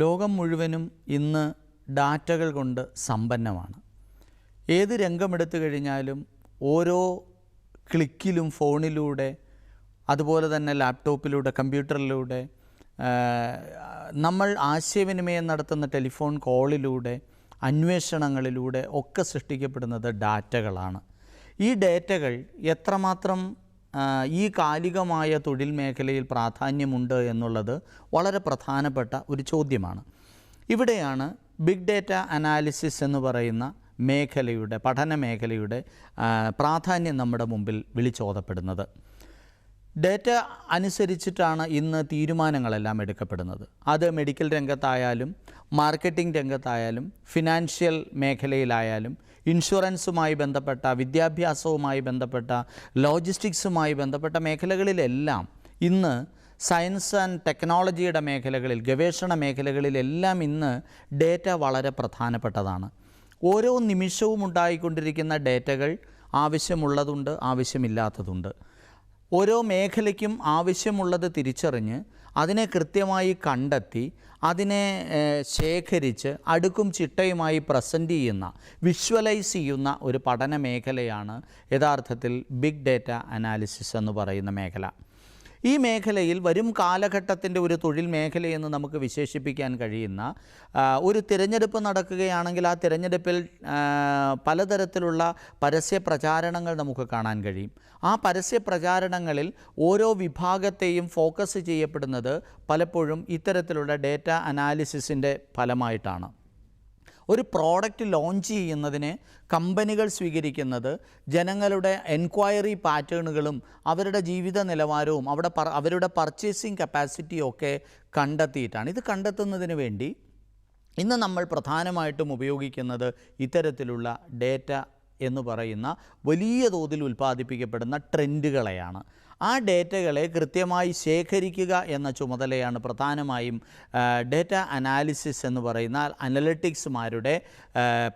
ലോകം മുഴുവനും ഇന്ന് ഡാറ്റകൾ കൊണ്ട് സമ്പന്നമാണ്. ഏത് രംഗമെടുത്തു കഴിഞ്ഞാലും ഓരോ ക്ലിക്കിലും ഫോണിലൂടെ, അതുപോലെ തന്നെ ലാപ്ടോപ്പിലൂടെ, കമ്പ്യൂട്ടറിലൂടെ, നമ്മൾ ആശയവിനിമയം നടത്തുന്ന ടെലിഫോൺ കോളിലൂടെ, അന്വേഷണങ്ങളിലൂടെ ഒക്കെ സൃഷ്ടിക്കപ്പെടുന്നത് ഡാറ്റകളാണ്. ഈ ഡാറ്റകൾ എത്രമാത്രം ഈ കാലികമായ തൊഴിൽ മേഖലയിൽ പ്രാധാന്യമുണ്ട് എന്നുള്ളത് വളരെ പ്രധാനപ്പെട്ട ഒരു ചോദ്യമാണ്. ഇവിടെയാണ് ബിഗ് ഡാറ്റ അനാലിസിസ് എന്ന് പറയുന്ന മേഖലയുടെ, പഠന മേഖലയുടെ പ്രാധാന്യം നമ്മുടെ മുമ്പിൽ വിളിച്ചോതപ്പെടുന്നത്. ഡാറ്റ അനുസരിച്ചിട്ടാണ് ഇന്ന് തീരുമാനങ്ങളെല്ലാം എടുക്കപ്പെടുന്നത്. അത് മെഡിക്കൽ രംഗത്തായാലും, മാർക്കറ്റിംഗ് രംഗത്തായാലും, ഫിനാൻഷ്യൽ മേഖലയിലായാലും, ഇൻഷുറൻസുമായി ബന്ധപ്പെട്ട, വിദ്യാഭ്യാസവുമായി ബന്ധപ്പെട്ട, ലോജിസ്റ്റിക്സുമായി ബന്ധപ്പെട്ട മേഖലകളിലെല്ലാം ഇന്ന് സയൻസ് ആൻഡ് ടെക്നോളജിയുടെ മേഖലകളിൽ, ഗവേഷണ മേഖലകളിലെല്ലാം ഇന്ന് ഡാറ്റ വളരെ പ്രധാനപ്പെട്ടതാണ്. ഓരോ നിമിഷവും ഉണ്ടായിക്കൊണ്ടിരിക്കുന്ന ഡാറ്റകൾ ആവശ്യമുള്ളതുണ്ട്, ആവശ്യമില്ലാത്തതുണ്ട്. ഓരോ മേഖലയ്ക്കും ആവശ്യമുള്ളത് തിരിച്ചറിഞ്ഞ് അതിനെ കൃത്യമായി കണ്ടെത്തി അതിനെ ശേഖരിച്ച് അടുക്കും ചിട്ടയുമായി പ്രസൻറ്റ് ചെയ്യുന്ന, വിഷ്വലൈസ് ചെയ്യുന്ന ഒരു പഠന മേഖലയാണ് യഥാർത്ഥത്തിൽ ബിഗ് ഡാറ്റ അനാലിസിസ് എന്ന് പറയുന്ന മേഖല. ഈ മേഖലയിൽ വരും കാലഘട്ടത്തിൻ്റെ ഒരു തൊഴിൽ മേഖലയെന്ന് നമുക്ക് വിശേഷിപ്പിക്കാൻ കഴിയുന്ന ഒരു തിരഞ്ഞെടുപ്പ് നടക്കുകയാണെങ്കിൽ ആ തിരഞ്ഞെടുപ്പിൽ പലതരത്തിലുള്ള പരസ്യ പ്രചാരണങ്ങൾ നമുക്ക് കാണാൻ കഴിയും. ആ പരസ്യ പ്രചാരണങ്ങളിൽ ഓരോ വിഭാഗത്തെയും ഫോക്കസ് ചെയ്യപ്പെടുന്നത് പലപ്പോഴും ഇത്തരത്തിലുള്ള ഡാറ്റ അനാലിസിസിൻ്റെ ഫലമായിട്ടാണ്. ഒരു പ്രോഡക്റ്റ് ലോഞ്ച് ചെയ്യുന്നതിന് കമ്പനികൾ സ്വീകരിക്കുന്നത് ജനങ്ങളുടെ എൻക്വയറി പാറ്റേണുകളും അവരുടെ ജീവിത നിലവാരവും അവരുടെ പർച്ചേസിങ് കപ്പാസിറ്റിയും ഒക്കെ കണ്ടെത്തിയിട്ടാണ്. ഇത് കണ്ടെത്തുന്നതിന് വേണ്ടി ഇന്ന് നമ്മൾ പ്രധാനമായിട്ടും ഉപയോഗിക്കുന്നത് ഇത്തരത്തിലുള്ള ഡാറ്റ എന്ന് പറയുന്ന വലിയ തോതിൽ ഉൽപ്പാദിപ്പിക്കപ്പെടുന്ന ട്രെൻഡുകളെയാണ്. ആ ഡേറ്റകളെ കൃത്യമായി ശേഖരിക്കുക എന്ന ചുമതലയാണ് പ്രധാനമായും ഡേറ്റ അനാലിസിസ് എന്ന് പറയുന്ന അനലിറ്റിക്സുമാരുടെ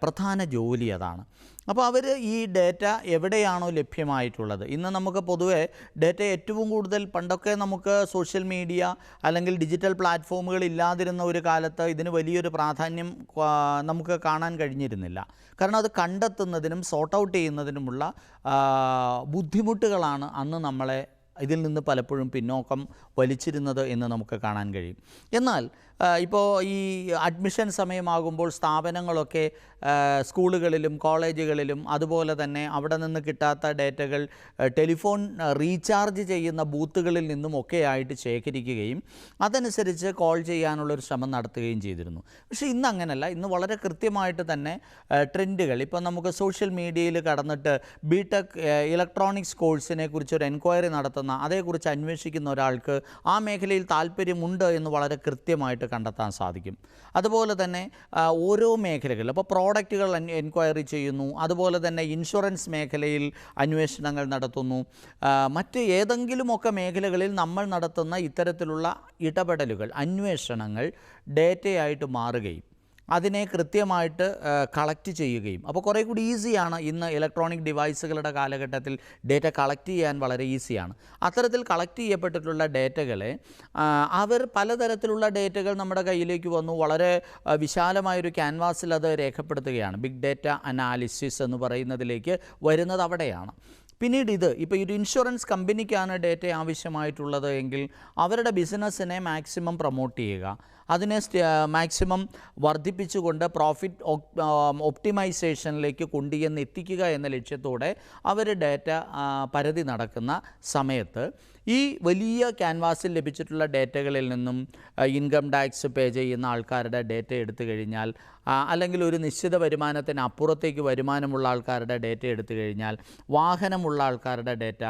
പ്രധാന ജോലി. അതാണ്. അപ്പോൾ അവർ ഈ ഡേറ്റ എവിടെയാണോ ലഭ്യമായിട്ടുള്ളത്, ഇന്ന് നമുക്ക് പൊതുവെ ഡേറ്റ ഏറ്റവും കൂടുതൽ, പണ്ടൊക്കെ നമുക്ക് സോഷ്യൽ മീഡിയ അല്ലെങ്കിൽ ഡിജിറ്റൽ പ്ലാറ്റ്ഫോമുകൾ ഇല്ലാതിരുന്ന ഒരു കാലത്ത് ഇതിന് വലിയൊരു പ്രാധാന്യം നമുക്ക് കാണാൻ കഴിഞ്ഞിരുന്നില്ല. കാരണം അത് കണ്ടെത്തുന്നതിനും സോർട്ട് ഔട്ട് ചെയ്യുന്നതിനുമുള്ള ബുദ്ധിമുട്ടുകളാണ് അന്ന് നമ്മളെ ഇതിൽ നിന്ന് പലപ്പോഴും പിന്നോക്കം വലിച്ചിരുന്നത് എന്ന് നമുക്ക് കാണാൻ കഴിയും. എന്നാൽ ഇപ്പോൾ ഈ അഡ്മിഷൻ സമയമാകുമ്പോൾ സ്ഥാപനങ്ങളൊക്കെ സ്കൂളുകളിലും കോളേജുകളിലും അതുപോലെ തന്നെ അവിടെ നിന്ന് കിട്ടാത്ത ഡേറ്റകൾ ടെലിഫോൺ റീചാർജ് ചെയ്യുന്ന ബൂത്തുകളിൽ നിന്നുമൊക്കെ ആയിട്ട് ശേഖരിക്കുകയും അതനുസരിച്ച് കോൾ ചെയ്യാനുള്ളൊരു ശ്രമം നടത്തുകയും ചെയ്തിരുന്നു. പക്ഷേ ഇന്ന് അങ്ങനെയല്ല. ഇന്ന് വളരെ കൃത്യമായിട്ട് തന്നെ ട്രെൻഡുകൾ, ഇപ്പോൾ നമുക്ക് സോഷ്യൽ മീഡിയയിൽ കടന്നിട്ട് ബിടെക് ഇലക്ട്രോണിക്സ് കോഴ്സിനെ കുറിച്ചൊരു എൻക്വയറി നടത്തുന്ന, അതേക്കുറിച്ച് അന്വേഷിക്കുന്ന ഒരാൾക്ക് ആ മേഖലയിൽ താല്പര്യമുണ്ട് എന്ന് വളരെ കൃത്യമായിട്ട് കണ്ടെത്താൻ സാധിക്കും. അതുപോലെ തന്നെ ഓരോ മേഖലകളിൽ, അപ്പോൾ പ്രോഡക്റ്റുകൾ എൻക്വയറി ചെയ്യുന്നു, അതുപോലെ തന്നെ ഇൻഷുറൻസ് മേഖലയിൽ അന്വേഷണങ്ങൾ നടത്തുന്നു, മറ്റ് ഏതെങ്കിലുമൊക്കെ മേഖലകളിൽ നമ്മൾ നടത്തുന്ന ഇത്തരത്തിലുള്ള ഇടപെടലുകൾ, അന്വേഷണങ്ങൾ ഡേറ്റയായിട്ട് മാറുകയും അതിനെ കൃത്യമായിട്ട് കളക്ട് ചെയ്യുകയും, അപ്പോൾ കുറേ കൂടി ഈസിയാണ്. ഇന്ന് ഇലക്ട്രോണിക് ഡിവൈസുകളുടെ കാലഘട്ടത്തിൽ ഡേറ്റ കളക്ട് ചെയ്യാൻ വളരെ ഈസിയാണ്. അത്തരത്തിൽ കളക്ട് ചെയ്യപ്പെട്ടിട്ടുള്ള ഡേറ്റകളെ അവർ പലതരത്തിലുള്ള ഡേറ്റകൾ നമ്മുടെ കയ്യിലേക്ക് വന്നു, വളരെ വിശാലമായൊരു ക്യാൻവാസിൽ അത് രേഖപ്പെടുത്തുകയാണ്. ബിഗ് ഡേറ്റ അനാലിസിസ് എന്ന് പറയുന്നതിലേക്ക് വരുന്നത് അവിടെയാണ്. പിന്നീട് ഇപ്പോൾ ഒരു ഇൻഷുറൻസ് കമ്പനിക്കാണ് ഡേറ്റ ആവശ്യമായിട്ടുള്ളത് എങ്കിൽ അവരുടെ ബിസിനസ്സിനെ മാക്സിമം പ്രൊമോട്ട് ചെയ്യുക, അതിനെ മാക്സിമം വർദ്ധിപ്പിച്ചുകൊണ്ട് പ്രോഫിറ്റ് ഒപ്റ്റിമൈസേഷനിലേക്ക് കൊണ്ടുചെന്ന് എത്തിക്കുക എന്ന ലക്ഷ്യത്തോടെ അവർ ഡേറ്റ പരതി നടക്കുന്ന സമയത്ത് ഈ വലിയ ക്യാൻവാസിൽ ലഭിച്ചിട്ടുള്ള ഡേറ്റകളിൽ നിന്നും ഇൻകം ടാക്സ് പേ ചെയ്യുന്ന ആൾക്കാരുടെ ഡേറ്റ എടുത്തു കഴിഞ്ഞാൽ, അല്ലെങ്കിൽ ഒരു നിശ്ചിത വരുമാനത്തിന് അപ്പുറത്തേക്ക് വരുമാനമുള്ള ആൾക്കാരുടെ ഡേറ്റ എടുത്തു കഴിഞ്ഞാൽ, വാഹനമുള്ള ആൾക്കാരുടെ ഡേറ്റ,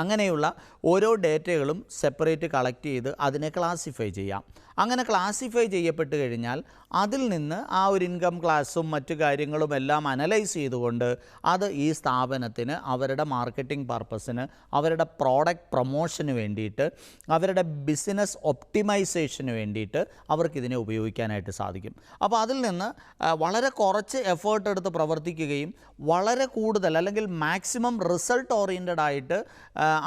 അങ്ങനെയുള്ള ഓരോ ഡേറ്റകളും സെപ്പറേറ്റ് കളക്ട് ചെയ്ത് അതിനെ ക്ലാസിഫൈ ചെയ്യാം. അങ്ങനെ ക്ലാസിഫൈ ചെയ്യപ്പെട്ട് കഴിഞ്ഞാൽ അതിൽ നിന്ന് ആ ഒരു ഇൻകം ക്ലാസ്സും മറ്റു കാര്യങ്ങളും എല്ലാം അനലൈസ് ചെയ്തുകൊണ്ട് അത് ഈ സ്ഥാപനത്തിന് അവരുടെ മാർക്കറ്റിംഗ് പർപ്പസിന്, അവരുടെ പ്രോഡക്റ്റ് പ്രൊമോഷന് വേണ്ടിയിട്ട്, അവരുടെ ബിസിനസ് ഒപ്റ്റിമൈസേഷന് വേണ്ടിയിട്ട് അവർക്കിതിനെ ഉപയോഗിക്കാനായിട്ട് സാധിക്കും. അപ്പോൾ അതിൽ നിന്ന് വളരെ കുറച്ച് എഫേർട്ട് എടുത്ത് പ്രവർത്തിക്കുകയും വളരെ കൂടുതൽ അല്ലെങ്കിൽ മാക്സിമം റിസൾട്ട് ഓറിയൻറ്റഡ് ആയിട്ട്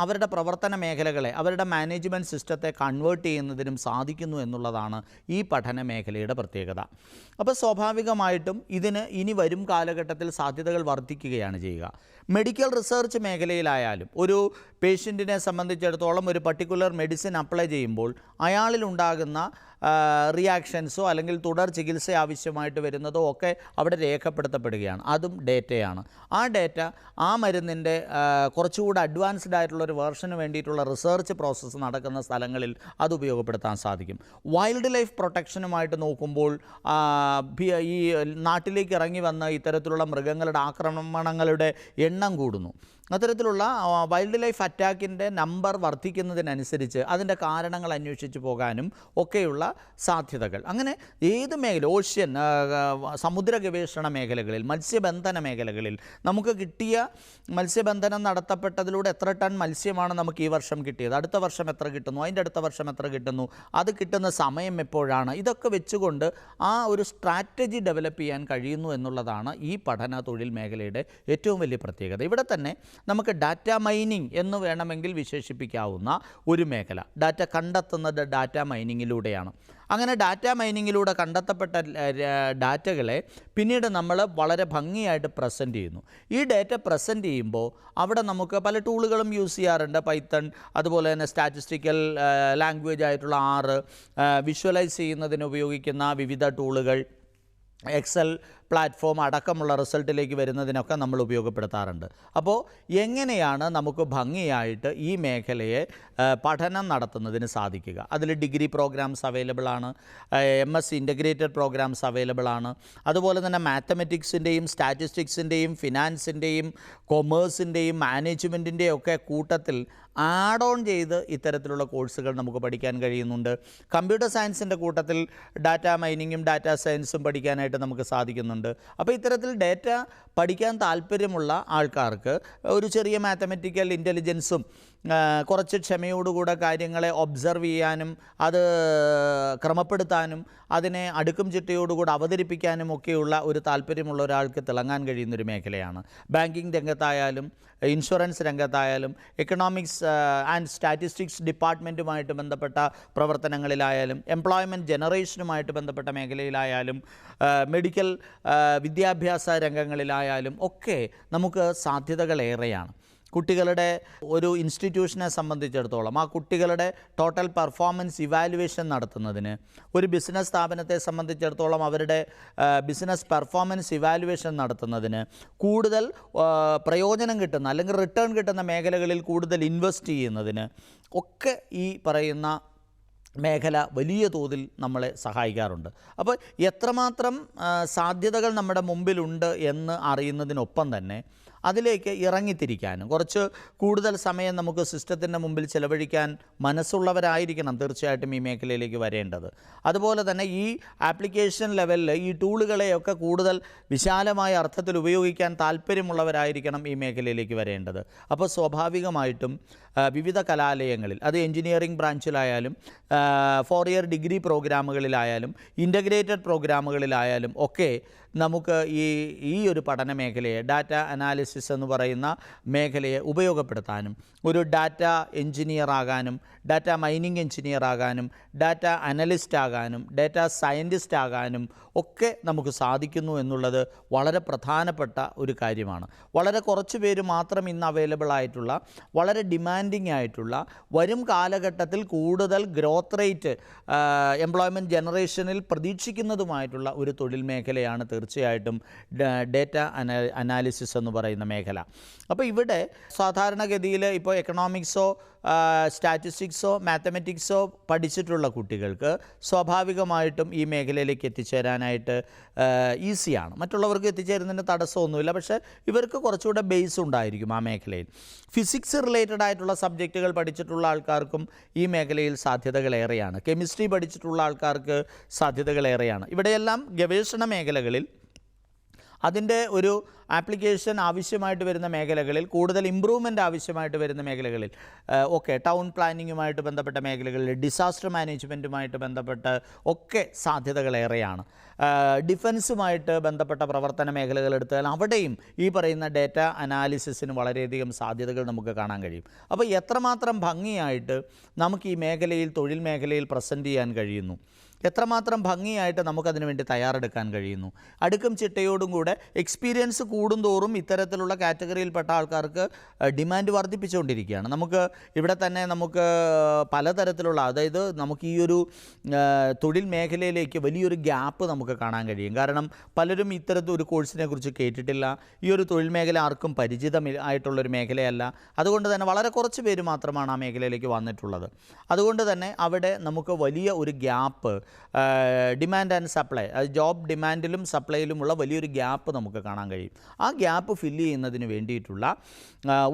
അവരുടെ പ്രവർത്തന മേഖലകളെ, അവരുടെ മാനേജ്മെൻറ്റ് സിസ്റ്റത്തെ കൺവേർട്ട് ചെയ്യുന്നതിനും സാധിക്കുന്നു എന്നുള്ളതാണ് ഈ പഠന മേഖലയുടെ പ്രത്യേകത. അപ്പോൾ സ്വാഭാവികമായിട്ടും ഇതിന് ഇനി വരും കാലഘട്ടത്തിൽ സാധ്യതകൾ വർദ്ധിക്കുകയാണ് ചെയ്യുക. മെഡിക്കൽ റിസർച്ച് മേഖലയിലായാലും ഒരു പേഷ്യൻറ്റിനെ സംബന്ധിച്ചിടത്തോളം ഒരു പർട്ടിക്കുലർ മെഡിസിൻ അപ്ലൈ ചെയ്യുമ്പോൾ അയാളിലുണ്ടാകുന്ന റിയാക്ഷൻസോ അല്ലെങ്കിൽ തുടർ ചികിത്സ ആവശ്യമായിട്ട് വരുന്നതോ ഒക്കെ അവിടെ രേഖപ്പെടുത്തപ്പെടുകയാണ്. അതും ഡേറ്റയാണ്. ആ ഡേറ്റ ആ മരുന്നിൻ്റെ കുറച്ചുകൂടി അഡ്വാൻസ്ഡ് ആയിട്ടുള്ളൊരു വേർഷന് വേണ്ടിയിട്ടുള്ള റിസർച്ച് പ്രോസസ്സ് നടക്കുന്ന സ്ഥലങ്ങളിൽ അത് ഉപയോഗപ്പെടുത്താൻ സാധിക്കും. വൈൽഡ് ലൈഫ് പ്രൊട്ടക്ഷനുമായിട്ട് നോക്കുമ്പോൾ ഈ നാട്ടിലേക്ക് ഇറങ്ങി വന്ന ഇത്തരത്തിലുള്ള മൃഗങ്ങളുടെ ആക്രമണങ്ങളുടെ എണ്ണം കൂടുന്നു. അത്തരത്തിലുള്ള വൈൽഡ് ലൈഫ് അറ്റാക്കിൻ്റെ നമ്പർ വർദ്ധിക്കുന്നതിനനുസരിച്ച് അതിൻ്റെ കാരണങ്ങൾ അന്വേഷിച്ച് പോകാനും ഒക്കെയുള്ള സാധ്യതകൾ, അങ്ങനെ ഏത് മേഖല, ഓഷ്യൻ, സമുദ്ര ഗവേഷണ മേഖലകളിൽ, മത്സ്യബന്ധന മേഖലകളിൽ നമുക്ക് കിട്ടിയ മത്സ്യബന്ധനം നടത്തപ്പെട്ടതിലൂടെ എത്ര ടൺ മത്സ്യമാണ് നമുക്ക് ഈ വർഷം കിട്ടിയത്, അടുത്ത വർഷം എത്ര കിട്ടുന്നു, അതിൻ്റെ അടുത്ത വർഷം എത്ര കിട്ടുന്നു, അത് കിട്ടുന്ന സമയം എപ്പോഴാണ്, ഇതൊക്കെ വെച്ചുകൊണ്ട് ആ ഒരു സ്ട്രാറ്റജി ഡെവലപ്പ് ചെയ്യാൻ കഴിയുന്നു എന്നുള്ളതാണ് ഈ പഠന തൊഴിൽ മേഖലയുടെ ഏറ്റവും വലിയ പ്രത്യേകത. ഇവിടെ തന്നെ നമുക്ക് ഡാറ്റ മൈനിങ് എന്ന് വേണമെങ്കിൽ വിശേഷിപ്പിക്കാവുന്ന ഒരു മേഖല. ഡാറ്റ കണ്ടെത്തുന്നത് ഡാറ്റ മൈനിങ്ങിലൂടെയാണ്. അങ്ങനെ ഡാറ്റ മൈനിങ്ങിലൂടെ കണ്ടെത്തപ്പെട്ട ഡാറ്റകളെ പിന്നീട് നമ്മൾ വളരെ ഭംഗിയായിട്ട് പ്രസൻറ്റ് ചെയ്യുന്നു. ഈ ഡാറ്റ പ്രസൻറ്റ് ചെയ്യുമ്പോൾ അവിടെ നമുക്ക് പല ടൂളുകളും യൂസ് ചെയ്യാറുണ്ട്. പൈത്തൺ, അതുപോലെ തന്നെ സ്റ്റാറ്റിസ്റ്റിക്കൽ ലാംഗ്വേജ് ആയിട്ടുള്ള R, വിഷ്വലൈസ് ചെയ്യുന്നതിന് ഉപയോഗിക്കുന്ന വിവിധ ടൂളുകൾ, എക്സൽ പ്ലാറ്റ്ഫോം അടക്കമുള്ള റിസൾട്ടിലേക്ക് വരുന്നതിനൊക്കെ നമ്മൾ ഉപയോഗപ്പെടുത്താറുണ്ട്. അപ്പോൾ എങ്ങനെയാണ് നമുക്ക് ഭംഗിയായിട്ട് ഈ മേഖലയെ പഠനം നടത്തുന്നതിന് സാധിക്കുക? അതിൽ ഡിഗ്രി പ്രോഗ്രാംസ് അവൈലബിൾ ആണ്, MS ഇൻ്റഗ്രേറ്റഡ് പ്രോഗ്രാംസ് അവൈലബിൾ ആണ്, അതുപോലെ തന്നെ മാത്തമെറ്റിക്സിൻ്റെയും സ്റ്റാറ്റിസ്റ്റിക്സിൻ്റെയും ഫിനാൻസിൻ്റെയും കൊമേഴ്സിൻ്റെയും മാനേജ്മെൻറ്റിൻ്റെയും ഒക്കെ കൂട്ടത്തിൽ ആഡ് ഓൺ ചെയ്ത് ഇത്തരത്തിലുള്ള കോഴ്സുകൾ നമുക്ക് പഠിക്കാൻ കഴിയുന്നുണ്ട്. കമ്പ്യൂട്ടർ സയൻസിൻ്റെ കൂട്ടത്തിൽ ഡാറ്റ മൈനിങ്ങും ഡാറ്റ സയൻസും പഠിക്കാനായിട്ട് നമുക്ക് സാധിക്കുന്നുണ്ട്. അപ്പോൾ ഇത്തരത്തിൽ ഡാറ്റ പഠിക്കാൻ താല്പര്യമുള്ള ആൾക്കാർക്ക് ഒരു ചെറിയ മാത്തമെറ്റിക്കൽ ഇൻ്റലിജൻസും കുറച്ച് ക്ഷമയോടുകൂടെ കാര്യങ്ങളെ ഒബ്സർവ് ചെയ്യാനും അത് ക്രമപ്പെടുത്താനും അതിനെ അടുക്കും ചിട്ടയോടുകൂടി അവതരിപ്പിക്കാനും ഒക്കെയുള്ള ഒരു താല്പര്യമുള്ള ഒരാൾക്ക് തിളങ്ങാൻ കഴിയുന്നൊരു മേഖലയാണ്. ബാങ്കിങ് രംഗത്തായാലും ഇൻഷുറൻസ് രംഗത്തായാലും എക്കണോമിക്സ് ആൻഡ് സ്റ്റാറ്റിസ്റ്റിക്സ് ഡിപ്പാർട്ട്മെൻറ്റുമായിട്ട് ബന്ധപ്പെട്ട പ്രവർത്തനങ്ങളിലായാലും എംപ്ലോയ്മെൻറ്റ് ജനറേഷനുമായിട്ട് ബന്ധപ്പെട്ട മേഖലയിലായാലും മെഡിക്കൽ വിദ്യാഭ്യാസ രംഗങ്ങളിലായാലും ഒക്കെ നമുക്ക് സാധ്യതകളേറെയാണ്. കുട്ടികളുടെ ഒരു ഇൻസ്റ്റിറ്റ്യൂഷനെ സംബന്ധിച്ചിടത്തോളം ആ കുട്ടികളുടെ ടോട്ടൽ പെർഫോമൻസ് ഇവാലുവേഷൻ നടത്തുന്നതിന്, ഒരു ബിസിനസ് സ്ഥാപനത്തെ സംബന്ധിച്ചിടത്തോളം അവരുടെ ബിസിനസ് പെർഫോമൻസ് ഇവാലുവേഷൻ നടത്തുന്നതിന്, കൂടുതൽ പ്രയോജനം കിട്ടുന്ന അല്ലെങ്കിൽ റിട്ടേൺ കിട്ടുന്ന മേഖലകളിൽ കൂടുതൽ ഇൻവെസ്റ്റ് ചെയ്യുന്നതിന് ഒക്കെ ഈ പറയുന്ന മേഖല വലിയ തോതിൽ നമ്മളെ സഹായിക്കാറുണ്ട്. അപ്പോൾ എത്രമാത്രം സാധ്യതകൾ നമ്മുടെ മുമ്പിലുണ്ട് എന്ന് അറിയുന്നതിനൊപ്പം തന്നെ അതിലേക്ക് ഇറങ്ങിത്തിരിക്കാനും കുറച്ച് കൂടുതൽ സമയം നമുക്ക് സിസ്റ്റത്തിൻ്റെ മുമ്പിൽ ചിലവഴിക്കാൻ മനസ്സുള്ളവരായിരിക്കണം തീർച്ചയായിട്ടും ഈ മേഖലയിലേക്ക് വരേണ്ടത്. അതുപോലെ തന്നെ ഈ ആപ്ലിക്കേഷൻ ലെവലിൽ ഈ ടൂളുകളെയൊക്കെ കൂടുതൽ വിശാലമായ അർത്ഥത്തിൽ ഉപയോഗിക്കാൻ താല്പര്യമുള്ളവരായിരിക്കണം ഈ മേഖലയിലേക്ക് വരേണ്ടത്. അപ്പോൾ സ്വാഭാവികമായിട്ടും വിവിധ കലാലയങ്ങളിൽ, അത് എൻജിനീയറിംഗ് ബ്രാഞ്ചിലായാലും 4 ഇയർ ഡിഗ്രി പ്രോഗ്രാമുകളിലായാലും ഇൻ്റഗ്രേറ്റഡ് പ്രോഗ്രാമുകളിലായാലും ഒക്കെ നമുക്ക് ഈ ഒരു പഠന മേഖലയെ, ഡാറ്റ അനാലിസിസ് എന്ന് പറയുന്ന മേഖലയെ ഉപയോഗപ്പെടുത്താനും ഒരു ഡാറ്റ എൻജിനീയർ ആകാനും ഡാറ്റ മൈനിങ് എൻജിനീയർ ആകാനും ഡാറ്റ അനലിസ്റ്റ് ആകാനും ഡാറ്റ സയൻറ്റിസ്റ്റ് ആകാനും ഒക്കെ നമുക്ക് സാധിക്കുന്നു എന്നുള്ളത് വളരെ പ്രധാനപ്പെട്ട ഒരു കാര്യമാണ്. വളരെ കുറച്ച് പേര് മാത്രം ഇന്ന് അവൈലബിൾ ആയിട്ടുള്ള, വളരെ ഡിമാൻഡിങ് ആയിട്ടുള്ള, വരും കാലഘട്ടത്തിൽ കൂടുതൽ ഗ്രോത്ത് റേറ്റ് എംപ്ലോയ്മെൻറ്റ് ജനറേഷനിൽ പ്രതീക്ഷിക്കുന്നതുമായിട്ടുള്ള ഒരു തൊഴിൽ മേഖലയാണ് തീർച്ചയായിട്ടും ഡേറ്റ അനാലിസിസ് എന്ന് പറയുന്ന മേഖല. അപ്പോൾ ഇവിടെ സാധാരണഗതിയിൽ ഇപ്പോൾ എക്കണോമിക്സോ സ്റ്റാറ്റിസ്റ്റിക്സോ മാത്തമെറ്റിക്സോ പഠിച്ചിട്ടുള്ള കുട്ടികൾക്ക് സ്വാഭാവികമായിട്ടും ഈ മേഖലയിലേക്ക് എത്തിച്ചേരാനായിട്ട് ഈസിയാണ്. മറ്റുള്ളവർക്ക് എത്തിച്ചേരുന്നതിന് തടസ്സമൊന്നുമില്ല. പക്ഷേ ഇവർക്ക് കുറച്ചുകൂടെ ബേസ് ഉണ്ടായിരിക്കും ആ മേഖലയിൽ. ഫിസിക്സ് റിലേറ്റഡ് ആയിട്ടുള്ള സബ്ജക്റ്റുകൾ പഠിച്ചിട്ടുള്ള ആൾക്കാർക്കും ഈ മേഖലയിൽ സാധ്യതകളേറെയാണ്. കെമിസ്ട്രി പഠിച്ചിട്ടുള്ള ആൾക്കാർക്ക് സാധ്യതകളേറെയാണ്. ഇവിടെയെല്ലാം ഗവേഷണ മേഖലകളിൽ അതിൻ്റെ ഒരു ആപ്ലിക്കേഷൻ ആവശ്യമായിട്ട് വരുന്ന മേഖലകളിൽ, കൂടുതൽ ഇമ്പ്രൂവ്മെൻ്റ് ആവശ്യമായിട്ട് വരുന്ന മേഖലകളിൽ ഒക്കെ, ടൗൺ പ്ലാനിങ്ങുമായിട്ട് ബന്ധപ്പെട്ട മേഖലകളിൽ, ഡിസാസ്റ്റർ മാനേജ്മെൻറ്റുമായിട്ട് ബന്ധപ്പെട്ട് ഒക്കെ സാധ്യതകളേറെയാണ്. ഡിഫൻസുമായിട്ട് ബന്ധപ്പെട്ട പ്രവർത്തന മേഖലകൾ എടുത്താൽ അവിടെയും ഈ പറയുന്ന ഡേറ്റ അനാലിസിസിന് വളരെയധികം സാധ്യതകൾ നമുക്ക് കാണാൻ കഴിയും. അപ്പോൾ എത്രമാത്രം ഭംഗിയായിട്ട് നമുക്ക് ഈ മേഖലയിൽ, തൊഴിൽ മേഖലയിൽ പ്രസൻറ്റ് ചെയ്യാൻ കഴിയുന്നു, എത്രമാത്രം ഭംഗിയായിട്ട് നമുക്കതിനു വേണ്ടി തയ്യാറെടുക്കാൻ കഴിയുന്നു. അടുക്കും ചിട്ടയോടും കൂടെ എക്സ്പീരിയൻസ് കൂടുന്തോറും ഇത്തരത്തിലുള്ള കാറ്റഗറിയിൽപ്പെട്ട ആൾക്കാർക്ക് ഡിമാൻഡ് വർദ്ധിപ്പിച്ചുകൊണ്ടിരിക്കുകയാണ്. നമുക്ക് ഇവിടെ തന്നെ നമുക്ക് പലതരത്തിലുള്ള, അതായത് നമുക്ക് ഈ ഒരു തൊഴിൽ മേഖലയിലേക്ക് വലിയൊരു ഗ്യാപ്പ് നമുക്ക് കാണാൻ കഴിയും. കാരണം പലരും ഇത്തരത്തിലൊരു കോഴ്സിനെ കുറിച്ച് കേട്ടിട്ടില്ല. ഈ ഒരു തൊഴിൽ മേഖല ആർക്കും പരിചിതമായിട്ടുള്ളൊരു മേഖലയല്ല. അതുകൊണ്ട് തന്നെ വളരെ കുറച്ച് പേര് മാത്രമാണ് ആ മേഖലയിലേക്ക് വന്നിട്ടുള്ളത്. അതുകൊണ്ട് തന്നെ അവിടെ നമുക്ക് വലിയ ഒരു gap, demand and supply, job ഡിമാൻഡിലും സപ്ലൈയിലുമുള്ള വലിയൊരു ഗ്യാപ്പ് നമുക്ക് കാണാൻ കഴിയും. ആ ഗ്യാപ്പ് ഫില്ല് ചെയ്യുന്നതിന് വേണ്ടിയിട്ടുള്ള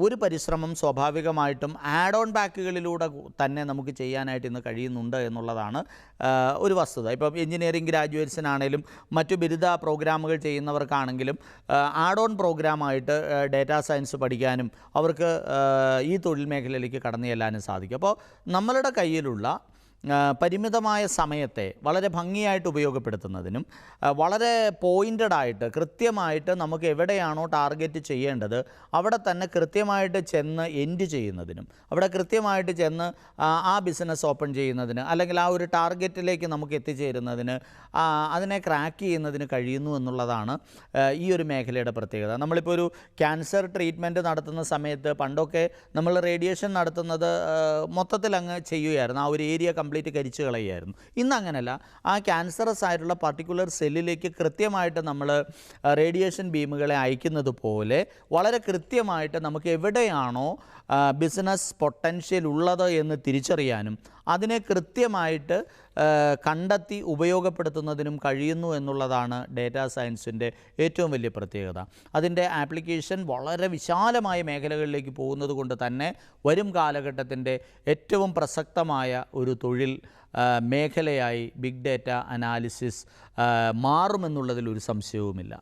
ഒരു പരിശ്രമം സ്വാഭാവികമായിട്ടും ആഡ് ഓൺ ബാക്കുകളിലൂടെ തന്നെ നമുക്ക് ചെയ്യാനായിട്ട് ഇന്ന് കഴിയുന്നുണ്ട് എന്നുള്ളതാണ് ഒരു വസ്തുത. ഇപ്പം എഞ്ചിനീയറിംഗ് ഗ്രാജുവേറ്റ്സിനാണേലും മറ്റു ബിരുദ പ്രോഗ്രാമുകൾ ചെയ്യുന്നവർക്കാണെങ്കിലും ആഡ് ഓൺ പ്രോഗ്രാമായിട്ട് ഡേറ്റാ സയൻസ് പഠിക്കാനും അവർക്ക് ഈ തൊഴിൽ മേഖലയിലേക്ക് കടന്നു ചെല്ലാനും സാധിക്കും. അപ്പോൾ നമ്മളുടെ കയ്യിലുള്ള പരിമിതമായ സമയത്തെ വളരെ ഭംഗിയായിട്ട് ഉപയോഗപ്പെടുത്തുന്നതിനും വളരെ പോയിൻ്റഡായിട്ട് കൃത്യമായിട്ട് നമുക്ക് എവിടെയാണോ ടാർഗറ്റ് ചെയ്യേണ്ടത് അവിടെ തന്നെ കൃത്യമായിട്ട് ചെന്ന് എൻഡ് ചെയ്യുന്നതിനും, അവിടെ കൃത്യമായിട്ട് ചെന്ന് ആ ബിസിനസ് ഓപ്പൺ ചെയ്യുന്നതിന്, അല്ലെങ്കിൽ ആ ഒരു ടാർഗറ്റിലേക്ക് നമുക്ക് എത്തിച്ചേരുന്നതിന്, അതിനെ ക്രാക്ക് ചെയ്യുന്നതിന് കഴിയുന്നു എന്നുള്ളതാണ് ഈ ഒരു മേഖലയുടെ പ്രത്യേകത. നമ്മളിപ്പോൾ ഒരു ക്യാൻസർ ട്രീറ്റ്മെൻറ്റ് നടത്തുന്ന സമയത്ത് പണ്ടൊക്കെ നമ്മൾ റേഡിയേഷൻ നടത്തുന്നത് മൊത്തത്തിൽ അങ്ങ് ചെയ്യുകയായിരുന്നു, ആ ഒരു ഏരിയ കംപ്ലീറ്റ് കരിച്ചു കളയുമായിരുന്നു. ഇന്ന് അങ്ങനെയല്ല. ആ ക്യാൻസറസ് ആയിട്ടുള്ള പർട്ടിക്കുലർ സെല്ലിലേക്ക് കൃത്യമായിട്ട് നമ്മൾ റേഡിയേഷൻ ബീമുകളെ അയക്കുന്നത് പോലെ വളരെ കൃത്യമായിട്ട് നമുക്ക് എവിടെയാണോ ബിസിനസ് പൊട്ടൻഷ്യൽ ഉള്ളത് എന്ന് തിരിച്ചറിയാനും അതിനെ കൃത്യമായിട്ട് കണ്ടെത്തി ഉപയോഗപ്പെടുത്തുന്നതിനും കഴിയുന്നു എന്നുള്ളതാണ് ഡേറ്റാ സയൻസിൻ്റെ ഏറ്റവും വലിയ പ്രത്യേകത. അതിൻ്റെ ആപ്ലിക്കേഷൻ വളരെ വിശാലമായ മേഖലകളിലേക്ക് പോകുന്നത് കൊണ്ട് തന്നെ വരും കാലഘട്ടത്തിൻ്റെ ഏറ്റവും പ്രസക്തമായ ഒരു തൊഴിൽ മേഖലയായി ബിഗ് ഡേറ്റ അനാലിസിസ് മാറുമെന്നുള്ളതിൽ ഒരു സംശയവുമില്ല.